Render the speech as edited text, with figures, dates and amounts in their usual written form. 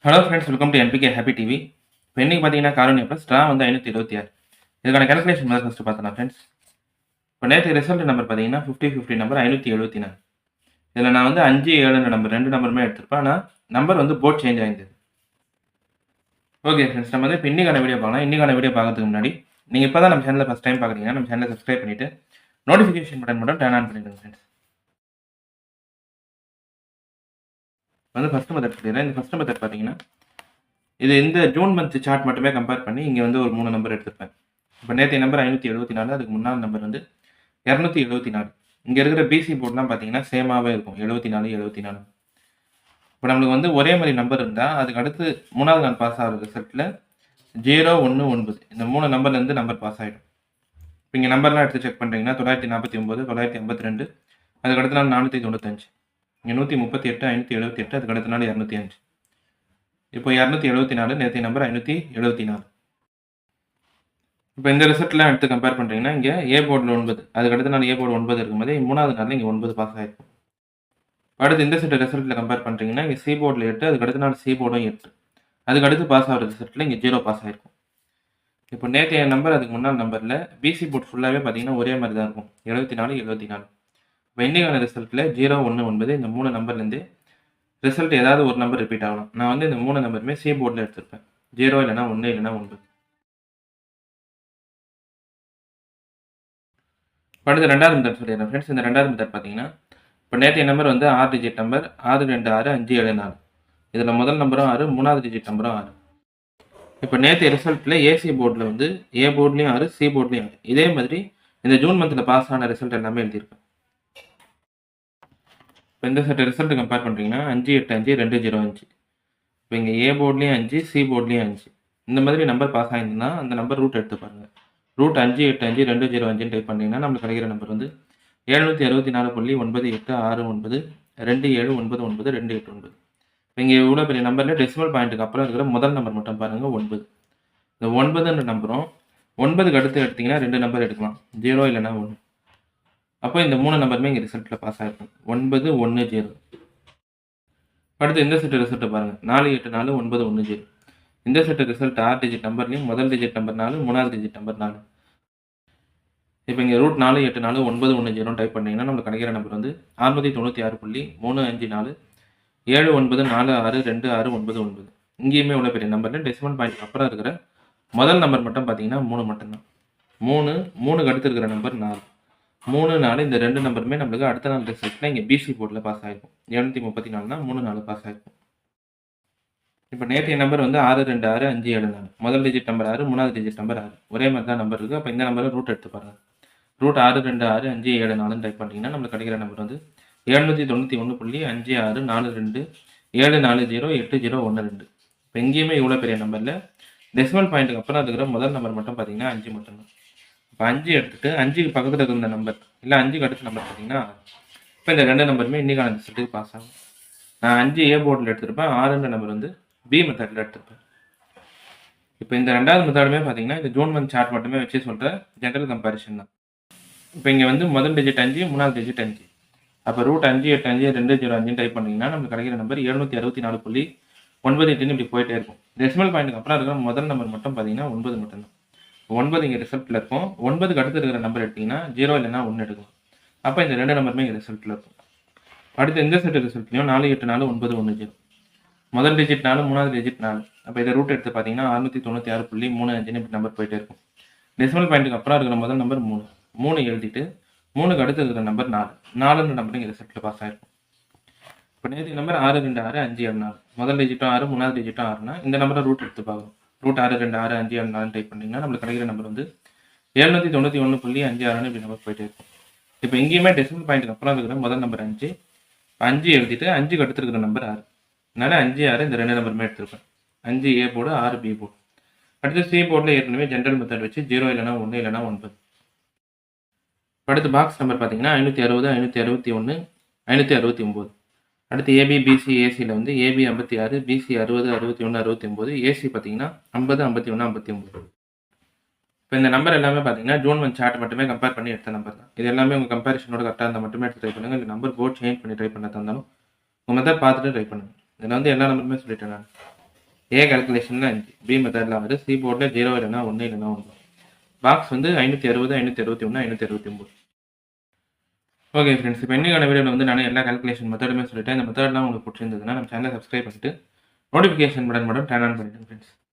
Hello friends, welcome to NPK happy TV. இப்போ இன்னைக்கு பார்த்தீங்கன்னா காலனி ப்ளஸ் ஸ்ட்ரா வந்து 526. இதுக்கான கேல்குலேஷன் முதல்ல ஃபஸ்ட்டு பார்த்தலாம் ஃப்ரெண்ட்ஸ். இப்போ நேற்று ரிசல்ட் நம்பர் பார்த்தீங்கன்னா 50 நம்பர் 574. இதில் நான் வந்து 5 7 நம்பர் ரெண்டு நம்பருமே எடுத்திருப்பேன். ஆனால் நம்பர் வந்து போர்ட் சேஞ்ச் ஆயிருந்தது. ஓகே ஃப்ரெண்ட்ஸ், நம்ம வந்து இப்போ இன்னைக்கான வீடியோ பார்க்கலாம். இன்னைக்கான வீடியோ பார்க்கறதுக்கு முன்னாடி நீங்கள் இப்போ தான் நம்ம சேனலில் ஃபஸ்ட் டைம் பார்க்குறீங்கன்னா நம்ம சேனலை சப்ஸ்கிரைப் பண்ணிவிட்டு நோட்டிஃபிகேஷன் பட்டன் மட்டும் டர்ன் ஆன் பண்ணிடுங்க ஃப்ரெண்ட்ஸ். வந்து ஃபஸ்ட்டு மெத்தட் சொல்லிடுறேன். இந்த ஃபஸ்ட்டு மெத்தட் பார்த்தீங்கன்னா இது இந்த ஜூன் மந்த் சார்ட் மட்டுமே கம்பேர் பண்ணி இங்கே வந்து ஒரு 3 நம்பர் எடுத்திருப்பேன். இப்போ நேற்றைய நம்பர் 574, அதுக்கு முன்னாள் நம்பர் வந்து 274. இங்கே இருக்கிற பிசி போர்ட்லாம் பார்த்தீங்கன்னா சேமாகவே இருக்கும், 74 74. இப்போ நம்மளுக்கு வந்து ஒரே மாதிரி நம்பர் இருந்தால் அதுக்கு அடுத்து 3வது நாள் பாஸ் ஆகிற ரிசல்ட்டில் 0 1 9 இந்த 3 நம்பர்லேருந்து நம்பர் பாஸ் ஆகிடும். இப்போ இங்கே நம்பர்லாம் எடுத்து செக் பண்ணுறீங்கன்னா 949 952, அதுக்கு அடுத்த நாள் 495, இங்கே 138 578, அதுக்கு அடுத்த நாள் 205. இப்போ 274, நேற்றைய நம்பர் 574. இப்போ இந்த ரிசல்ட்லாம் எடுத்து கம்பேர் பண்ணுறீங்கன்னா இங்கே ஏ போர்டில் 9, அதுக்கு அடுத்த நாள் ஏ போர்டு 9 இருக்கும்போது 3வது நாளில் இங்கே 9 பாஸ் ஆகிருக்கும். அடுத்து இந்த செட் ரிசல்ட்டில் கம்பேர் பண்ணுறீங்கன்னா இங்கே சி போர்டில் 8, அதுக்கு அடுத்த நாள் சி போர்டும் 8, அதுக்கு அடுத்து பாஸ் ஆகிற ரிசல்ட்டில் இங்கே 0 பாஸ் ஆகிருக்கும். இப்போ நேற்றைய நம்பர் அதுக்கு முன்னாள் நம்பரில் பிசி போர்ட் ஃபுல்லாகவே பார்த்தீங்கன்னா ஒரே மாதிரி தான் இருக்கும், 74 74. இப்போ இன்றைக்கான ரிசல்ட்டில் 0 1 9 இந்த 3 நம்பர்லேருந்து ரிசல்ட் ஏதாவது ஒரு நம்பர் ரிப்பீட் ஆகலாம். நான் வந்து இந்த 3 நம்பருமே சி போர்டில் எடுத்திருப்பேன், 0 இல்லைனா 1 இல்லைனா 9. அடுத்து ரெண்டாவது மெத்தட் சொல்லிடுறேன் ஃப்ரெண்ட்ஸ். இந்த ரெண்டாவது மெத்தட் பார்த்தீங்கன்னா இப்போ நேற்றைய நம்பர் வந்து 6 டிஜிட் நம்பர் 6 2 6 5 7 4. இதில் முதல் நம்பரும் 6, 3வது டிஜிட் நம்பரும் 6. இப்போ நேற்றைய ரிசல்ட்டில் ஏசி போர்டில் வந்து ஏ போர்ட்லேயும் 6, சி போர்ட்லேயும் 6. இதே மாதிரி இந்த ஜூன் மந்தில் பாஸ் ஆன ரிசல்ட் எல்லாமே எழுதியிருப்பேன். இப்போ இந்த செட் ரிசல்ட் கம்பேர் பண்ணுறீங்கன்னா 5 8 5 2 0 5. இப்போ இங்கே ஏ போர்ட்லேயும் 5, சி போர்ட்லேயும் 5. இந்த மாதிரி நம்பர் பாஸ் ஆகிருந்ததுன்னா அந்த நம்பர் ரூட் எடுத்து பாருங்கள். ரூட் 5 8 5 2 0 5 டைப் பண்ணிங்கன்னா நம்மளுக்கு கிடைக்கிற நம்பர் வந்து 764.9869 2799 இப்போ இங்கே இவ்வளோ பெரிய நம்பரில் டெசிமல் பாயிண்ட்டுக்கு அப்புறம் இருக்கிற முதல் நம்பர் மட்டும் பாருங்கள் 9. இந்த 9ன்ற நம்பரும் 9க்கு அடுத்து எடுத்திங்கன்னா 2 நம்பர் எடுக்கலாம், 0 இல்லைனா 1. அப்போ இந்த 3 நம்பருமே இங்கே ரிசல்ட்டில் பாஸ் ஆகிருக்கும், 9 1 0. அடுத்து இந்த செட்டு ரிசல்ட்டை பாருங்கள், 4 8 4 9 1 0. இந்த செட்டு ரிசல்ட் 6 டிஜிட் நம்பர்லையும் முதல் டிஜிட் நம்பர் 4, 3வது டிஜிட் நம்பர் 4. இப்போ இங்கே ரூட் 4 8 4 9 1 0 டைப் பண்ணிங்கன்னா நம்மளுக்கு கிடைக்கிற நம்பர் வந்து 696.354 794626 இங்கேயுமே உள்ள பெரிய நம்பரில் டெசிமல் பாயிண்ட் அப்புறம் இருக்கிற முதல் நம்பர் மட்டும் பார்த்தீங்கன்னா 3 மட்டும்தான். 3க்கு அடுத்து இருக்கிற நம்பர் 4, 3 4 இந்த ரெண்டு நம்பருமே நம்மளுக்கு அடுத்த நாள் ரிசல்ட்டில் இங்கே பிசி போர்டில் பாஸ் ஆகிருக்கும், 734னா 3 4 பாஸ் ஆகிருக்கும். இப்போ நேற்றைய நம்பர் வந்து 6 2 6 5 7 4. முதல் டிஜிட் நம்பர் 6, 3வது டிஜிட் நம்பர் 6. ஒரே மாதிரி தான் நம்பர் இருக்குது. அப்போ இந்த நம்பரை ரூட் எடுத்து பாருங்கள். ரூட் 6 2 6 5 7 4 டைப் பண்ணிங்கன்னா நம்மளுக்கு கிடைக்கிற நம்பர் வந்து 791.5642 740 8012. இப்போ எங்கேயுமே இவ்வளோ பெரிய நம்பரில் டெசிமல் பாயிண்ட்டுக்கு அப்புறம் இருக்கிற முதல் நம்பர் மட்டும் பார்த்தீங்கன்னா 5 மட்டும்தான். இப்போ 5 எடுத்துகிட்டு 5க்கு பக்கத்தில் இருக்கிற நம்பர் இல்லை 5க்கு அடுத்த நம்பர் பார்த்தீங்கன்னா இப்போ இந்த ரெண்டு நம்பருமே இன்றைக்கான ரிசல்ட்டுக்கு பாஸ் ஆகும். நான் 5 ஏ போர்டில் எடுத்திருப்பேன், 6ன்ற நம்பர் வந்து பி மெத்தடில் எடுத்திருப்பேன். இப்போ இந்த ரெண்டாவது மெத்தடுமே பார்த்தீங்கன்னா இந்த ஜூன் மந்த் சார்ட் மட்டுமே வச்சு சொல்கிற ஜென்ரல் கம்பேரிஷன் தான். இப்போ இங்கே வந்து முதல் டிஜிட் 5, 3வது டிஜிட் 5. அப்போ ரூட் 5 8 5 2 0 5 டைப் பண்ணிங்கன்னா நமக்கு கிடைக்கிற நம்பர் 764.98 இப்படி போயிட்டே இருக்கும். டெசிமல் பாயிண்ட்டுக்கு அப்புறம் இருக்கிற முதல் நம்பர் மட்டும் பார்த்தீங்கன்னா 9 மட்டும்தான். 9 இங்கே ரிசல்ட்டில் இருக்கும். 9க்கு அடுத்து இருக்கிற நம்பர் எடுத்திங்கன்னா 0 இல்லைனா 1 எடுக்கும். அப்போ இந்த ரெண்டு நம்பருமே இங்கே ரிசல்ட்டில் இருக்கும். அடுத்து இந்த செட்டு ரிசல்ட்லையும் 4 8 4 9 1 0. முதல் டிஜிட் 4, 3வது டிஜிட் 4. அப்போ இதை ரூட் எடுத்து பார்த்தீங்கன்னா 696.35 இப்படி நம்பர் போயிட்டே இருக்கும். டெசிமல் பாயிண்ட்டுக்கு அப்புறம் இருக்கிற முதல் நம்பர் 3 எழுதிட்டு 3க்கு அடுத்து இருக்கிற நம்பர் 4ன்ற நம்பர் இங்கே ரிசல்ட்டில் பாஸ் ஆகிருக்கும். இப்போ நேற்று நம்பர் 6 2 6 5 7 4. முதல் டிஜிட்டும் 6, 3வது டிஜிட்டும் 6னா இந்த நம்பரை ரூட் எடுத்து பார்க்கணும். ரூட் 6 2 6 5 7 4 டைப் பண்ணிங்கன்னா நம்மளுக்கு கிடைக்கிற நம்பர் வந்து 791.56 இப்படி நம்பர் போயிட்டே இருக்கும். இப்போ இங்கேயுமே டெசிமல் பாயிண்ட்டுக்கு அப்புறம் இருக்கிற முதல் நம்பர் 5 எழுதிட்டு 5க்கு அடுத்து இருக்கிற நம்பர் 6. அதனால 5 6 இந்த ரெண்டு நம்பருமே எடுத்திருப்பேன். 5 ஏ போர்டு 6 பி போர்டு. அடுத்து சி போர்டில் ஏற்கனவே ஜென்ரல் மெத்தட் வச்சு 0 இல்லைனா 1 இல்லைனா 9. அடுத்து பாக்ஸ் நம்பர் பார்த்தீங்கன்னா 560 561 569. அடுத்து ஏபி பிசி ஏசியில் வந்து ஏபி 56, பிசி 60 61 69, ஏசி பார்த்தீங்கன்னா 50 51 59. இப்போ இந்த நம்பர் எல்லாமே பார்த்தீங்கன்னா ஜூன் மந்த் சார்ட் மட்டுமே கம்பேர் பண்ணி எடுத்த நம்பர் தான். இது எல்லாமே உங்கள் கம்பேரிஷனோட கரெக்டாக இருந்தால் மட்டுமே எடுத்து ட்ரை பண்ணுங்கள். இந்த நம்பர் போர்ட் சேஞ்ச் பண்ணி ட்ரை பண்ண தந்தாலும் உங்கள் மெத்தட் பார்த்துட்டு ட்ரை பண்ணுங்கள். இதில் வந்து எல்லா நம்பருமே சொல்லிட்டேன் நான். ஏ கால்குலேஷனில் 5, பி மெத்தடில் 6, சி போர்டில் 0 இல்லைனா 1 இல்லைனா 1. பாக்ஸ் வந்து 560, 561, 569. ஓகே ஃப்ரெண்ட்ஸ், இப்போ இன்னைக்கான வீடியோவில் வந்து நான் எல்லா கால்குலேஷன் மெத்தடுமே சொல்லிட்டேன். இந்த மெத்தட்லாம் உங்களுக்கு பிடிச்சிருந்ததுன்னா நம்ம சேனலை சப்ஸ்கிரைப் பண்ணிட்டு நோட்டிஃபிகேஷன் பட்டன் மட்டும் டர்ன் ஆன் பண்ணிவிடுங்க ஃப்ரெண்ட்ஸ்.